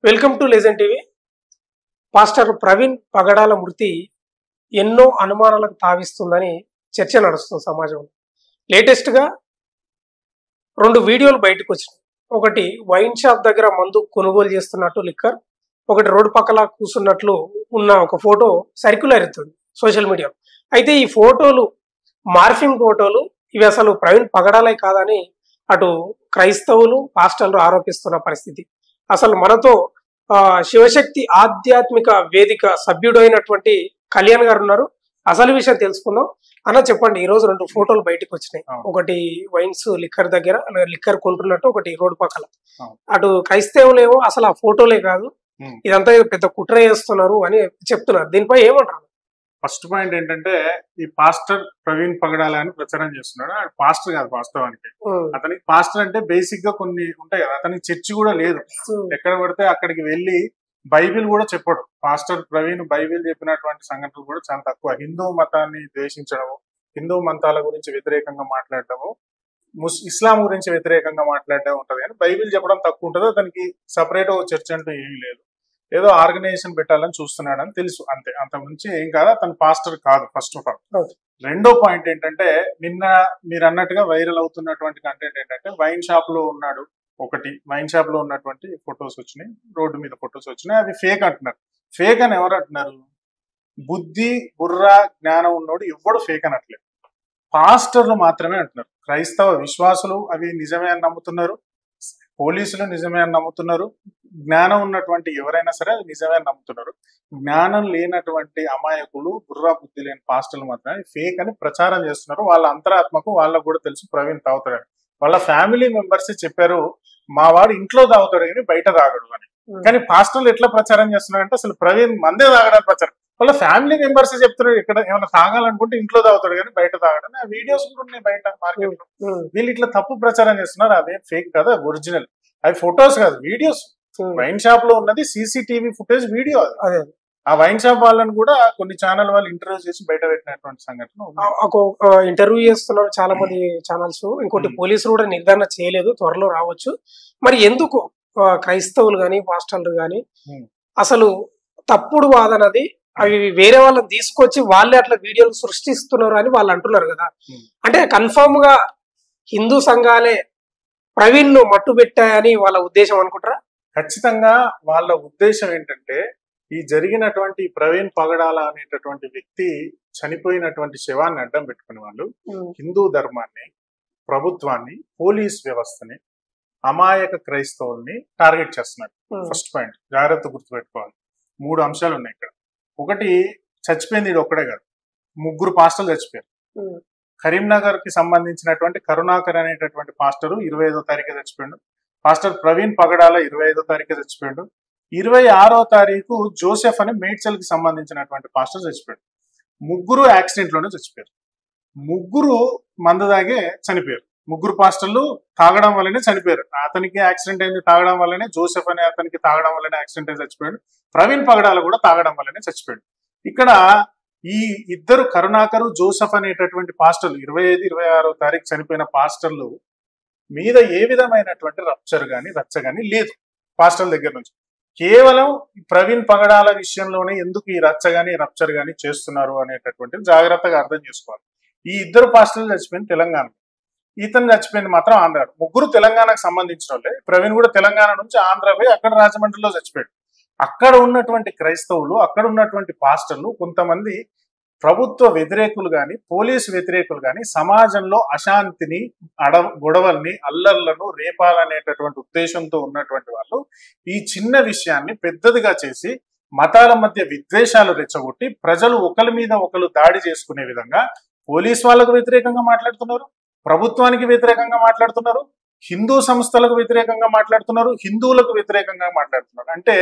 Welcome to legend TV. Pastor Praveen Pagadala మృతి ఎన్నో అనుమానాలకు తావిస్తుందని చర్చ నడుస్తుంది సమాజంలో. లేటెస్ట్గా 2 వీడియోలు బయటకు వచ్చినాయి. ఒకటి వైన్ షాప్ దగ్గర మందు కొనుగోలు చేస్తున్నట్టు లిక్కర్, ఒకటి రోడ్డు పక్కల కూర్చున్నట్లు ఉన్న ఒక ఫోటో సర్క్యులర్ అవుతుంది సోషల్ మీడియా. అయితే ఈ ఫోటోలు మార్ఫింగ్ ఫోటోలు, ఇవి అసలు ప్రవీణ్ పగడాలే కాదని అటు క్రైస్తవులు పాస్టర్లు ఆరోపిస్తున్న పరిస్థితి. అసలు మనతో శివశక్తి ఆధ్యాత్మిక వేదిక సభ్యుడైనటువంటి కళ్యాణ్ గారు ఉన్నారు. అసలు విషయం తెలుసుకుందాం. అన్న చెప్పండి, ఈ రోజు 2 ఫోటోలు బయటకు వచ్చినాయి. ఒకటి వైన్స్ లిక్కర్ దగ్గర లిక్కర్ కొంటున్నట్టు, ఒకటి రోడ్డు పక్కల. అటు క్రైస్తవులేమో అసలు ఆ ఫోటోలే కాదు, ఇదంతా పెద్ద కుట్ర చేస్తున్నారు అని చెప్తున్నారు. దీనిపై ఏమంటారు? ఫస్ట్ పాయింట్ ఏంటంటే, ఈ పాస్టర్ ప్రవీణ్ పగడాల అని ప్రచారం చేస్తున్నాడు. ఆయన పాస్టర్ కాదు వాస్తవానికి. అతనికి పాస్టర్ అంటే బేసిక్ గా కొన్ని ఉంటాయి కదా, అతనికి చర్చి కూడా లేదు. ఎక్కడ పడితే అక్కడికి వెళ్ళి బైబిల్ కూడా చెప్పడు. పాస్టర్ ప్రవీణ్ బైబిల్ చెప్పినటువంటి సంఘటనలు కూడా చాలా తక్కువ. హిందూ మతాన్ని ద్వేషించడము, హిందూ మతాల గురించి వ్యతిరేకంగా మాట్లాడటము, ఇస్లాం గురించి వ్యతిరేకంగా మాట్లాడడం ఉంటది, కానీ బైబిల్ చెప్పడం తక్కువ ఉంటది. అతనికి సపరేట్ చర్చ్ అంటూ ఏమీ లేదు. ఏదో ఆర్గనైజేషన్ పెట్టాలని చూస్తున్నాడని తెలుసు, అంతే. అంత మించి ఏం కాదు. అతను పాస్టర్ కాదు ఫస్ట్ ఆఫ్ ఆల్. రెండో పాయింట్ ఏంటంటే, నిన్న మీరు అన్నట్టుగా వైరల్ అవుతున్నటువంటి కంటెంట్ ఏంటంటే, వైన్ షాప్ లో ఉన్నాడు. ఒకటి వైన్ షాప్ లో ఉన్నటువంటి ఫొటోస్ వచ్చినాయి, రోడ్డు మీద ఫొటోస్ వచ్చినాయి. అవి ఫేక్ అంటున్నారు. ఫేక్ అని ఎవరు అంటున్నారు? బుద్ధి బుర్ర జ్ఞానం ఉన్నోడు ఎవ్వడు ఫేక్ అనట్లేదు, పాస్టర్లు మాత్రమే అంటున్నారు. క్రైస్తవ విశ్వాసులు అవి నిజమే అని నమ్ముతున్నారు, పోలీసులు నిజమే అని నమ్ముతున్నారు, జ్ఞానం ఉన్నటువంటి ఎవరైనా సరే అది నిజమే అని నమ్ముతున్నారు. జ్ఞానం లేనటువంటి అమాయకులు, బుర్రా బుద్ధి లేని పాస్టర్లు మాత్రమే ఫేక్ అని ప్రచారం చేస్తున్నారు. వాళ్ళ అంతరాత్మకు వాళ్ళకు కూడా తెలుసు ప్రవీణ్ తాగుతాడని. వాళ్ళ ఫ్యామిలీ మెంబర్స్ చెప్పారు, మా వాడు ఇంట్లో తాగుతాడు కానీ బయట తాగడు అని. కానీ పాస్టర్లు ఎట్లా ప్రచారం చేస్తున్నారంటే, అసలు ప్రవీణ్ మందే తాగడానికి ప్రచారం. వాళ్ళ ఫ్యామిలీ మెంబర్స్ చెప్తున్నారు, ఇక్కడ ఏమైనా తాగాలనుకుంటే ఇంట్లో తాగుతాడు కానీ బయట తాగడని. ఆ వీడియోస్ కూడా ఉన్నాయి బయట మార్కెట్ లో. వీళ్ళు ఇట్లా తప్పు ప్రచారం చేస్తున్నారు. అదే ఫేక్ కాదు, ఒరిజినల్. అవి ఫొటోస్ కాదు, వీడియోస్. వైన్ షాప్ లో ఉన్నది సీసీటీవీ ఫుటేజ్ వీడియో. అదే ఆ వైన్ షాప్ వాళ్ళని కూడా కొన్ని ఛానల్ వాళ్ళు ఇంటర్వ్యూ చేసి బయట పెట్టినటువంటి సంఘటన. ఇంటర్వ్యూ చేస్తున్నారు చాలా మంది ఛానల్స్. ఇంకోటి పోలీసులు కూడా నిర్ధారణ చేయలేదు, త్వరలో రావచ్చు. మరి ఎందుకు క్రైస్తవులు గాని పాస్టర్లు గాని అసలు తప్పుడు వాదనది, అవి వేరే వాళ్ళని తీసుకొచ్చి వాళ్ళే అట్లా వీడియోలు సృష్టిస్తున్నారు అని వాళ్ళు అంటున్నారు కదా. అంటే కన్ఫర్మ్ గా హిందూ సంఘాలే ప్రవీణ్ ను మట్టు పెట్టాయని వాళ్ళ ఉద్దేశం అనుకుంటారా? ఖచ్చితంగా వాళ్ళ ఉద్దేశం ఏంటంటే, ఈ జరిగినటువంటి ప్రవీణ్ పగడాల అనేటటువంటి వ్యక్తి చనిపోయినటువంటి శవాన్ని అడ్డం పెట్టుకునే వాళ్ళు హిందూ ధర్మాన్ని, ప్రభుత్వాన్ని, పోలీస్ వ్యవస్థని, అమాయక క్రైస్తవుల్ని టార్గెట్ చేస్తున్నారు. ఫస్ట్ పాయింట్ జాగ్రత్త గుర్తుపెట్టుకోవాలి. 3 అంశాలు ఉన్నాయి ఇక్కడ. ఒకటి, చచ్చిపోయింది ఇది ఒక్కడే కాదు, 3 పాస్టర్లు చచ్చిపోయారు. కరీంనగర్ కి సంబంధించినటువంటి కరుణాకర్ అనేటటువంటి పాస్టరు 25వ తారీఖు చచ్చిపోయాడు. పాస్టర్ ప్రవీణ్ పగడాల 25వ తారీఖు చచ్చిపోయాడు. 26వ తారీఖు జోసెఫ్ అని మేడ్చల్ కి సంబంధించినటువంటి పాస్టర్ చచ్చిపోయాడు. 3 యాక్సిడెంట్ లోనే చచ్చిపోయారు. 3 మందు తాగే చనిపోయారు. 3 పాస్టర్లు తాగడం వల్లనే చనిపోయారు. అతనికి యాక్సిడెంట్ అయింది తాగడం వల్లనే, జోసెఫ్ అనే అతనికి తాగడం వల్లనే యాక్సిడెంట్ అయి చచ్చిపోయాడు. ప్రవీణ్ పగడాల కూడా తాగడం వల్లనే చచ్చిపోయాడు. ఇక్కడ ఈ ఇద్దరు కరుణాకరు, జోసెఫ్ అనేటటువంటి పాస్టర్లు 25, 26వ తారీఖు చనిపోయిన పాస్టర్లు మీద ఏ విధమైనటువంటి రప్చర్ గాని రచ్చ గాని లేదు పాస్టర్ల దగ్గర నుంచి. కేవలం ప్రవీణ్ పగడాల విషయంలోనే ఎందుకు ఈ రచ్చ గాని రప్చర్ గాని చేస్తున్నారు అనేటటువంటి జాగ్రత్తగా అర్థం చేసుకోవాలి. ఈ 2 పాస్టర్లు చచ్చిపోయింది తెలంగాణ, ఇతను చచ్చిపోయింది మాత్రం ఆంధ్ర. 3 తెలంగాణకు సంబంధించిన వాళ్ళే. ప్రవీణ్ కూడా తెలంగాణ నుంచి ఆంధ్ర పోయి అక్కడ రాజమండ్రిలో చచ్చిపోయాడు. అక్కడ ఉన్నటువంటి క్రైస్తవులు, అక్కడ ఉన్నటువంటి పాస్టర్లు కొంతమంది ప్రభుత్వ వ్యతిరేకులు గాని, పోలీసు వ్యతిరేకులు గాని, సమాజంలో అశాంతిని, గొడవల్ని, అల్లర్లను రేపాలనేటటువంటి ఉద్దేశంతో ఉన్నటువంటి వాళ్ళు ఈ చిన్న విషయాన్ని పెద్దదిగా చేసి మతాల మధ్య విద్వేషాలు రెచ్చగొట్టి ప్రజలు ఒకరి మీద ఒకరు దాడి చేసుకునే విధంగా పోలీస్ వాళ్ళకు వ్యతిరేకంగా మాట్లాడుతున్నారు, ప్రభుత్వానికి వ్యతిరేకంగా మాట్లాడుతున్నారు, హిందూ సంస్థలకు వ్యతిరేకంగా మాట్లాడుతున్నారు, హిందువులకు వ్యతిరేకంగా మాట్లాడుతున్నారు. అంటే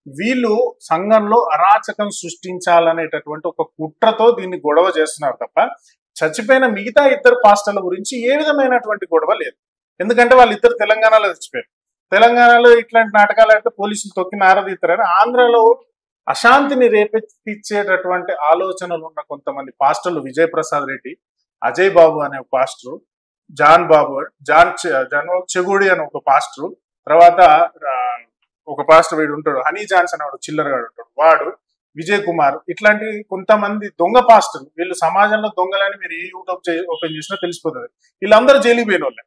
వీళ్ళు సంఘంలో అరాచకం సృష్టించాలనేటటువంటి ఒక కుట్రతో దీన్ని గొడవ చేస్తున్నారు తప్ప చచ్చిపోయిన మిగతా 2 పాస్టర్ల గురించి ఏ విధమైనటువంటి గొడవ లేదు. ఎందుకంటే వాళ్ళిద్దరు తెలంగాణలో చచ్చిపోయారు. తెలంగాణలో ఇట్లాంటి నాటకాలు అయితే పోలీసులు తొక్కి నారదీస్తారని ఆంధ్రలో అశాంతిని రేపెత్తిచ్చేటటువంటి ఆలోచనలు ఉన్న కొంతమంది పాస్టర్లు, విజయ్ ప్రసాద్ రెడ్డి, అజయ్ బాబు అనే ఒక పాస్టరు, జాన్ చెగుడి అనే ఒక పాస్టరు, తర్వాత ఒక పాస్టర్ వీడు ఉంటాడు, హనీ జాన్సన్ వాడు చిల్లరగాడు ఉంటాడు, వాడు విజయ్ కుమార్, ఇట్లాంటి కొంతమంది దొంగ పాస్టర్లు, వీళ్ళు సమాజంలో దొంగలని మీరు ఏ యూట్యూబ్ ఓపెన్ చేసినా తెలిసిపోతుంది. వీళ్ళందరూ జైలుకి పోయిన వాళ్ళే.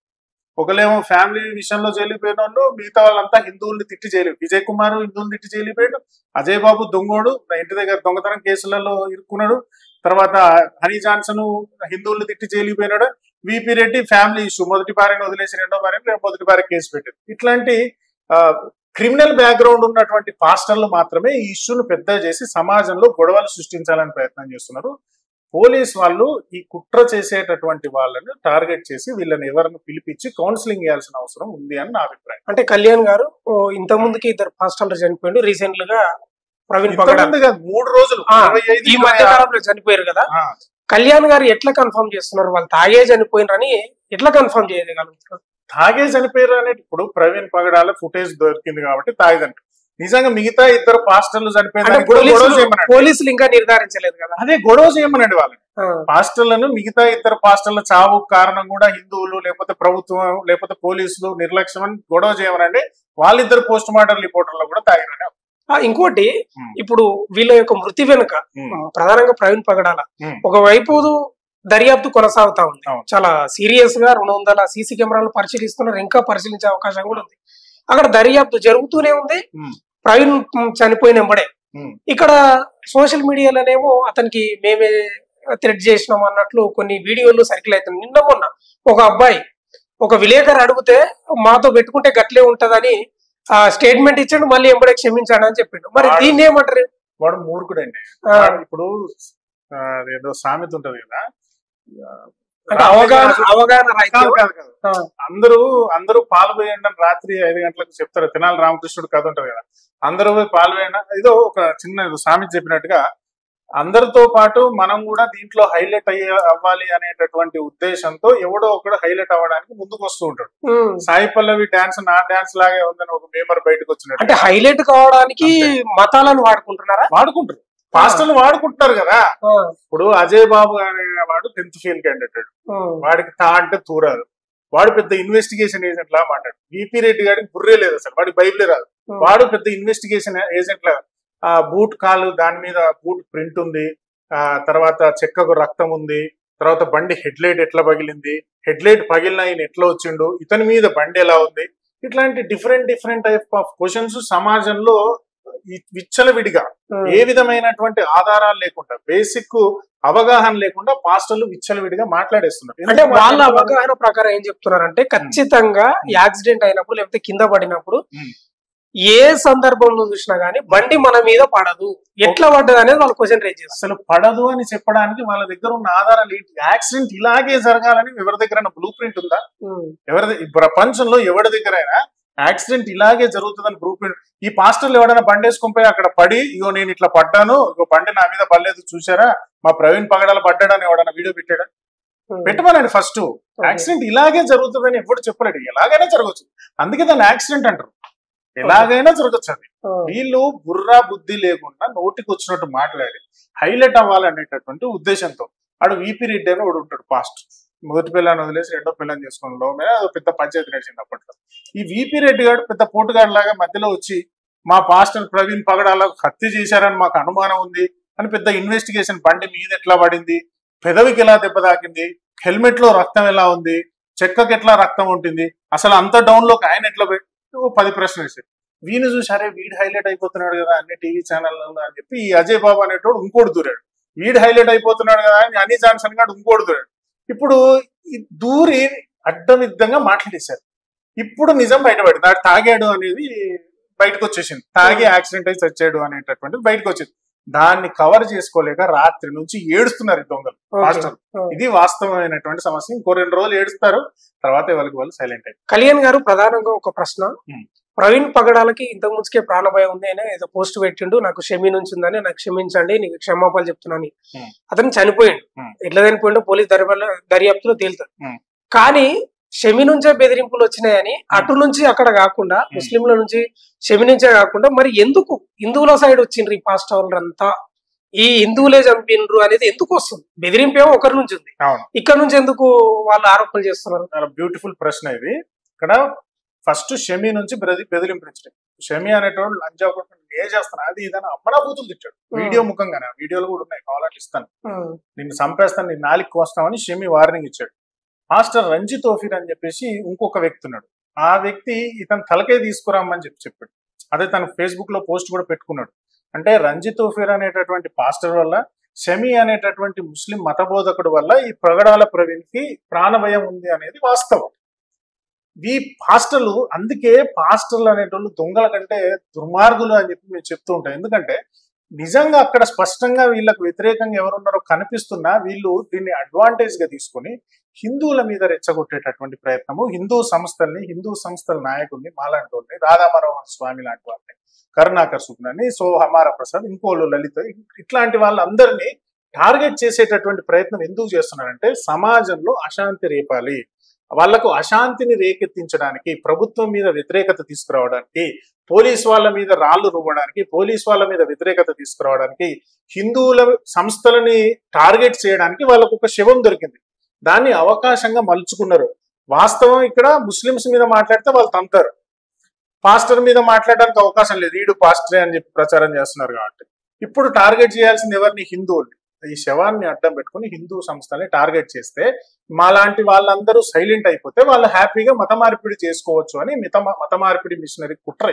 ఒకలేమో ఫ్యామిలీ విషయంలో జైలుకి పోయిన వాళ్ళు, మిగతా వాళ్ళంతా హిందువుల్ని తిట్టి జైలు. విజయ్ కుమార్ హిందువుల్ని తిట్టి జైలుకి పోయాడు, అజయ్ బాబు దొంగోడు ఇంటి దగ్గర దొంగతనం కేసులలో ఇరుక్కున్నాడు, తర్వాత హనీ జాన్సన్ హిందువుల్ని తిట్టి జైలుకి పోయినాడు, విపి రెడ్డి ఫ్యామిలీ ఇష్యూ, మొదటి భార్యను వదిలేసి రెండో భార్యను మొదటి భార్య కేసు పెట్టారు. ఇట్లాంటి క్రిమినల్ బ్యాక్గ్రౌండ్ ఉన్నటువంటి పాస్టర్లు మాత్రమే ఈ ఇష్యూను పెద్ద చేసి సమాజంలో గొడవలు సృష్టించాలని ప్రయత్నం చేస్తున్నారు. పోలీస్ వాళ్ళు ఈ కుట్ర చేసేటటువంటి వాళ్ళని టార్గెట్ చేసి వీళ్ళని ఎవరిని పిలిపించి కౌన్సిలింగ్ చేయాల్సిన అవసరం ఉంది అని నా అభిప్రాయం. అంటే కళ్యాణ్ గారు ఇంత ముందుకి ఇద్దరు పాస్టర్లు చనిపోయిండు, రీసెంట్ గా ప్రవీణ్ పగడాల 3 రోజులు ఈ మధ్య కాలంలో చనిపోయారు కదా. కళ్యాణ్ గారు ఎట్లా కన్ఫర్మ్ చేస్తున్నారు వాళ్ళు తాగే చనిపోయినరని ఎట్లా కన్ఫర్మ్ చేయగలుగుతారు? తాగే చనిపోయారు అనేది ఇప్పుడు ప్రవీణ్ పగడాల ఫుటేజ్ దొరికింది కాబట్టి తాగదంట. నిజంగా మిగతా ఇద్దరు పాస్టర్లు చనిపోయిన పోలీసులు ఇంకా నిర్ధారించలేదు కదా, అదే గొడవ చేయమనండి వాళ్ళని. పాస్టర్లను మిగతా ఇద్దరు పాస్టర్ల చావు కారణం కూడా హిందువులు లేకపోతే ప్రభుత్వం లేకపోతే పోలీసులు నిర్లక్ష్యం అని గొడవ చేయమనండి. వాళ్ళిద్దరు పోస్ట్ మార్టం రిపోర్టర్లు కూడా తాగిరని. ఇంకోటి, ఇప్పుడు వీళ్ళ యొక్క మృతి వెనుక ప్రధానంగా ప్రవీణ్ పగడాల ఒకవైపు దర్యాప్తు కొనసాగుతా ఉంది, చాలా సీరియస్ గా 200 సీసీ కెమెరాలు పరిశీలిస్తున్నారు, ఇంకా పరిశీలించే అవకాశం కూడా ఉంది. అక్కడ దర్యాప్తు జరుగుతూనే ఉంది. ప్రవీణ్ చనిపోయిన వెంబడే ఇక్కడ సోషల్ మీడియాలోనేమో అతనికి మేమే థ్రెట్ చేసినాం అన్నట్లు కొన్ని వీడియోలు సర్కిల్ అవుతుంది. నిన్న మొన్న ఒక అబ్బాయి ఒక విలేకరు అడిగితే మాతో పెట్టుకుంటే గట్లే ఉంటదని స్టేట్మెంట్ ఇచ్చాడు, మళ్ళీ ఎంబడే క్షమించాడు అని చెప్పిండు. మరి దీన్ని ఏమంటారు? వాడు మూర్ఖుడండి. ఇప్పుడు ఏదో సామెత ఉంటది కదా, అందరూ పాలు పోయండి అని రాత్రి 5 గంటలకు చెప్తారు. తెనాలి రామకృష్ణుడు కథ ఉంటది కదా, అందరూ పోయి పాలు పోయండి, ఏదో ఒక చిన్న సామెత చెప్పినట్టుగా అందరితో పాటు మనం కూడా దీంట్లో హైలైట్ అవ్వాలి అనేటటువంటి ఉద్దేశంతో ఎవడో ఒకడు హైలైట్ అవ్వడానికి ముందుకు వస్తూ ఉంటాడు. సాయి పల్లవి డాన్స్ నా డాన్స్ లాగే ఉందని ఒక మేమర్ బయటకు వచ్చినట్టు. అంటే హైలైట్ కావడానికి మతాలను వాడుకుంటారు, పాస్టర్లు వాడుకుంటున్నారు కదా. ఇప్పుడు అజయ్ బాబు అనే వాడు 10th ఫెయిల్ క్యాండిడేట్, వాడికి తా అంటే తూరాదు, వాడు పెద్ద ఇన్వెస్టిగేషన్ ఏజెంట్ లా మాట్లాడు. విపి రెడ్డి గారికి బుర్రే లేదు అసలు, వాడికి బైబిలే రాదు, వాడు పెద్ద ఇన్వెస్టిగేషన్ ఏజెంట్ లా. బూట్ కాలు దాని మీద బూట్ ప్రింట్ ఉంది, తర్వాత చెక్కకు రక్తం ఉంది, తర్వాత బండి హెడ్ లైట్ ఎట్లా పగిలింది, హెడ్ లైట్ పగిలిన ఆయన ఎట్లా వచ్చిండు, ఇతని మీద బండి ఎలా ఉంది, ఇట్లాంటి డిఫరెంట్ టైప్ ఆఫ్ క్వశ్చన్స్ సమాజంలో విచ్చలవిడిగా ఏ విధమైనటువంటి ఆధారాలు లేకుండా బేసిక్ అవగాహన లేకుండా పాస్టర్లు విచ్చలవిడిగా మాట్లాడేస్తున్నారు. అంటే వాళ్ళ అవగాహన ప్రకారం ఏం చెప్తున్నారంటే ఖచ్చితంగా యాక్సిడెంట్ అయినప్పుడు లేకపోతే కింద పడినప్పుడు ఏ సందర్భంలో చూసినా గానీ బండి మన మీద పడదు, ఎట్లా పడ్డది అనేది వాళ్ళు క్వశ్చన్ రేజ్ చేస్తారు. అసలు పడదు అని చెప్పడానికి వాళ్ళ దగ్గర ఉన్న ఆధారాలు ఏంటి? యాక్సిడెంట్ ఇలాగే జరగాలని ఎవరి దగ్గర బ్లూ ప్రింట్ ఉందా? ప్రపంచంలో ఎవరి దగ్గర అయినా యాక్సిడెంట్ ఇలాగే జరుగుతుందని బ్లూ ప్రింట్. ఈ పాస్టర్లు ఎవడైనా బండి వేసుకొని అక్కడ పడి ఇగో నేను ఇట్లా పడ్డాను, ఇగో బండి నా మీద పడలేదు చూసారా, మా ప్రవీణ్ పగడాల పడ్డాడని ఎవడన్నా వీడియో పెట్టాడా? పెట్టమనండి. ఫస్ట్ యాక్సిడెంట్ ఇలాగే జరుగుతుందని ఎప్పుడు చెప్పలేడు, ఎలాగైనా జరగచ్చు, అందుకే దాన్ని యాక్సిడెంట్ అంటారు. ఎలాగైనా జరగచ్చు. అది వీళ్ళు బుర్రా బుద్ధి లేకుండా నోటికి వచ్చినట్టు మాట్లాడి హైలైట్ అవ్వాలనేటటువంటి ఉద్దేశంతో ఆడు విపి రెడ్డి అని ఒకడు ఉంటాడు పాస్ట్. మొదటి పిల్లని వదిలేసి రెండో పిల్లని చేసుకోవడంలో పెద్ద పంచాయతీ నడిచింది అప్పట్లో. ఈ విపి రెడ్డి గారు పెద్ద పోటుగాడు లాగా మధ్యలో వచ్చి మా పాస్టర్ ప్రవీణ్ పగడాల హత్య చేశారని మాకు అనుమానం ఉంది అని పెద్ద ఇన్వెస్టిగేషన్, బండి మీద ఎట్లా పడింది, పెదవికి ఎలా దెబ్బ తాకింది, హెల్మెట్ లో రక్తం ఎలా ఉంది, చెక్కకి ఎట్లా రక్తం ఉంటుంది, అసలు అంత డౌన్ లోకి ఆయన ఎట్లా 10 ప్రశ్నలు వేసారు. వీని చూసి అరే వీడు హైలైట్ అయిపోతున్నాడు కదా అన్ని టీవీ ఛానల్లో అని చెప్పి ఈ అజయ్ బాబు అనేటోడు ఇంకోటి దూరాడు, వీడు హైలైట్ అయిపోతున్నాడు కదా అని హనీ జాన్సన్ గారు ఇంకోటి దూరాడు. ఇప్పుడు ఈ దూరి అడ్డమిద్దంగా మాట్లాడేశారు. ఇప్పుడు నిజం బయటపడింది, నాడు తాగాడు అనేది బయటకు వచ్చేసింది, తాగి యాక్సిడెంట్ అయి చచ్చాడు అనేటటువంటిది బయటకు వచ్చింది. దాన్ని కవర్ చేసుకోలేక రాత్రి నుంచి ఏడుస్తున్నారు ఈ దొంగలు పాస్టర్లు. ఇది వాస్తవమైనటువంటి సమస్య. ఇంకో 2 రోజులు ఏడుస్తారు, తర్వాత వాళ్ళకి వాళ్ళు సైలెంట్ అయ్యారు. కళ్యాణ్ గారు, ప్రధానంగా ఒక ప్రశ్న, ప్రవీణ్ పగడాలకి ఇంతకు ముందుకే ప్రాణభయం ఉంది అని ఏదో పోస్ట్ పెట్టిండు, నాకు క్షమి నుంచి ఉందని, నాకు క్షమించండి, నీకు క్షమాపణలు చెప్తున్నాను. అతను చనిపోయాడు, ఎట్లా చనిపోయిండో పోలీస్ దర్యాప్తులో తేలుతాడు. కానీ షమి నుంచే బెదిరింపులు వచ్చినాయని అటు నుంచి అక్కడ కాకుండా ముస్లింల నుంచి షమి నుంచే కాకుండా మరి ఎందుకు హిందువుల సైడ్ వచ్చిండ్రు ఈ పాస్టర్లంతా, ఈ హిందువులే చంపినరు అనేది ఎందుకు వస్తుంది? బెదిరింపు ఏమో ఒకరి నుంచి ఉంది, ఇక్కడ నుంచి ఎందుకు వాళ్ళు ఆరోపణలు చేస్తున్నారు? చాలా బ్యూటిఫుల్ ప్రశ్న ఇది. ఇక్కడ ఫస్ట్ షమి నుంచి బెదిరింపు షమి అనేటోడు లంజా కొట్టుకుని ఏ చేస్తాను అది ఇదని అమ్మనా బూతులు తిట్టాడు వీడియో ముఖంగానే. ఆ వీడియోలు కూడా ఉన్నాయి, కావాలంటే ఇస్తాను. నిన్ను చంపేస్తాను, నిన్ను నాలికి కోస్తామని షమి వార్నింగ్ ఇచ్చాడు. మాస్టర్ రంజిత్ ఓఫీర్ అని చెప్పేసి ఇంకొక వ్యక్తి ఉన్నాడు. ఆ వ్యక్తి ఇతను తలకే తీసుకురామని చెప్పాడు. అదే తన ఫేస్బుక్ లో పోస్ట్ కూడా పెట్టుకున్నాడు. అంటే రంజిత్ ఓఫీర్ అనేటటువంటి పాస్టర్ వల్ల, షమి అనేటటువంటి ముస్లిం మతబోధకుడు వల్ల ఈ పగడాల ప్రవీణ్ కి ప్రాణభయం ఉంది అనేది వాస్తవం. ఈ పాస్టర్లు, అందుకే పాస్టర్లు అనేటోళ్ళు దొంగల కంటే దుర్మార్గులు అని చెప్పి మేము చెప్తూ ఉంటాం. ఎందుకంటే నిజంగా అక్కడ స్పష్టంగా వీళ్ళకు వ్యతిరేకంగా ఎవరున్నారో కనిపిస్తున్నా వీళ్ళు దీన్ని అడ్వాంటేజ్ గా తీసుకుని హిందువుల మీద రెచ్చగొట్టేటటువంటి ప్రయత్నము, హిందూ సంస్థల నాయకుల్ని, మాలాంటి వాళ్ళని, రాధా మనోహర్ స్వామి లాంటి వాళ్ళని, కరుణాకర్ సుబ్నాని, సో హమారా ప్రసాద్, ఇంకోళ్ళు లలిత, ఇట్లాంటి వాళ్ళందరినీ టార్గెట్ చేసేటటువంటి ప్రయత్నం ఎందుకు చేస్తున్నారంటే సమాజంలో అశాంతి రేపాలి, వాళ్లకు అశాంతిని రేకెత్తించడానికి, ప్రభుత్వం మీద వ్యతిరేకత తీసుకురావడానికి, పోలీస్ వాళ్ళ మీద రాళ్లు రువ్వడానికి, పోలీస్ వాళ్ళ మీద వ్యతిరేకత తీసుకురావడానికి, హిందువుల సంస్థలని టార్గెట్ చేయడానికి వాళ్ళకు ఒక శవం దొరికింది. దాన్ని అవకాశంగా మలుచుకున్నారు. వాస్తవం ఇక్కడ ముస్లిమ్స్ మీద మాట్లాడితే వాళ్ళు తంతారు, పాస్టర్ మీద మాట్లాడడానికి అవకాశం లేదు, ఈడు పాస్టరే అని చెప్పి ప్రచారం చేస్తున్నారు. కాబట్టి ఇప్పుడు టార్గెట్ చేయాల్సింది ఎవరిని? హిందువుల్ని. ఈ శవాన్ని అడ్డం పెట్టుకుని హిందూ సంస్థల్ని టార్గెట్ చేస్తే మాలాంటి వాళ్ళందరూ సైలెంట్ అయిపోతే వాళ్ళు హ్యాపీగా మత మార్పిడి చేసుకోవచ్చు అని మత మార్పిడి మిషనరీ కుట్ర.